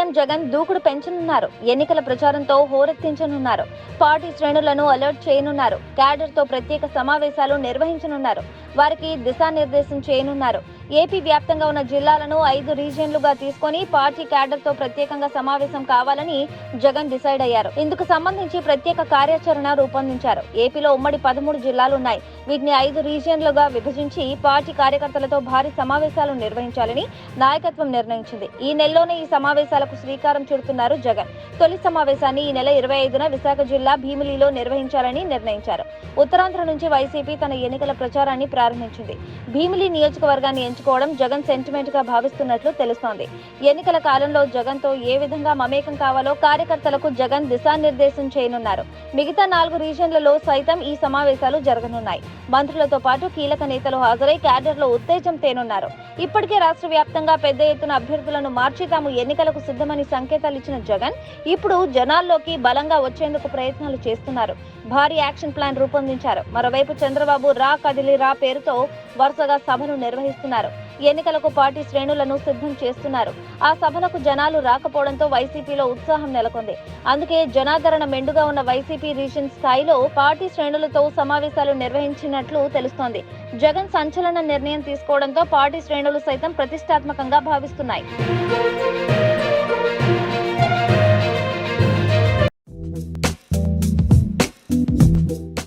CM Jagan దూకుడు పెంచనున్నారు. ఎన్నికల ప్రచారంతో హోరెత్తించనున్నారు. Party శ్రేణులను alert చేయనున్నారు. క్యాడర్ తో ప్రత్యేక సమావేశాలు నిర్వహించనున్నారు. వారికి దిశానిర్దేశం చేయనున్నారు. ఏపీ వ్యాప్తంగా ఉన్న జిల్లాలను 5 రీజియన్లుగా తీసుకొని పార్టీ క్యాడర్ తో ప్రత్యేకంగా సమావేశం కావాలని జగన్ డిసైడ్ అయ్యారు. ఇందుకు సంబంధించి ప్రత్యేక కార్యాచరణ రూపొందించారు. ఏపీలో ఉమ్మడి 13 జిల్లాలున్నాయి. వీటిని 5 రీజియన్లుగా విభజించి పార్టీ కార్యకర్తలతో భారీ సమావేశాలు నిర్వహించాలని నాయకత్వం నిర్ణయించింది. ఈ నెలలోనే ఈ సమావేశాలకు శ్రీకారం చుడుతున్నారు జగన్. తొలి సమావేశాన్ని ఈ నెల 25న విశాఖ జిల్లా భీమిలిలో నిర్వహించాలని నిర్ణయించారు. ఉత్తరాంధ్ర నుంచి వైసీపీ తన ఎన్నికల ప్రచారాన్ని ప్రారంభించింది. భీమిలి నియోజకవర్గాన్ని ఎంచుకోవడం జగన్ సెంటిమెంట్ గా భావిస్తున్నట్లు తెలుస్తోంది. ఎన్నికల కాలంలో జగన్ తో ఏ విధంగా మమేకం కావాలో కార్యకర్తలకు జగన్ దిశానిర్దేశం చేయనున్నారు. మిగతా 4 రీజియన్లలో సైతం ఈ సమావేశాలు జరగనున్నాయి. మంత్రులతో పాటు కీలక నేతలు హాజరై క్యాడర్ లో ఉత్తేజం తేనున్నారు. ఇప్పటికే రాష్ట్ర వ్యాప్తంగా పెద్ద ఎత్తున అభ్యర్థులను మార్చి తాము ఎన్నికలకు సిద్ధమని సంకేతాలు ఇచ్చిన జగన్ ఇప్పుడు జనాల్లోకి బలంగా వచ్చేందుకు ప్రయత్నాలు చేస్తున్నారు. భారీ యాక్షన్ ప్లాన్ రూపొందించారు. మరోవైపు చంద్రబాబు రా కదిలి రా పేరుతో వరుసగా సభలు నిర్వహిస్తున్నారు. ఎన్నికలకు పార్టీ శ్రేణులను సిద్ధం చేస్తున్నారు. ఆ సభలకు జనాలు రాకపోవడంతో వైసీపీలో ఉత్సాహం నెలకొంది. అందుకే జనాదరణ మెండుగా ఉన్న వైసీపీ రీజన్ స్థాయిలో పార్టీ శ్రేణులతో సమావేశాలు నిర్వహించినట్లు తెలుస్తోంది. జగన్ సంచలన నిర్ణయం తీసుకోవడంతో పార్టీ శ్రేణులు సైతం ప్రతిష్టాత్మకంగా భావిస్తున్నాయి.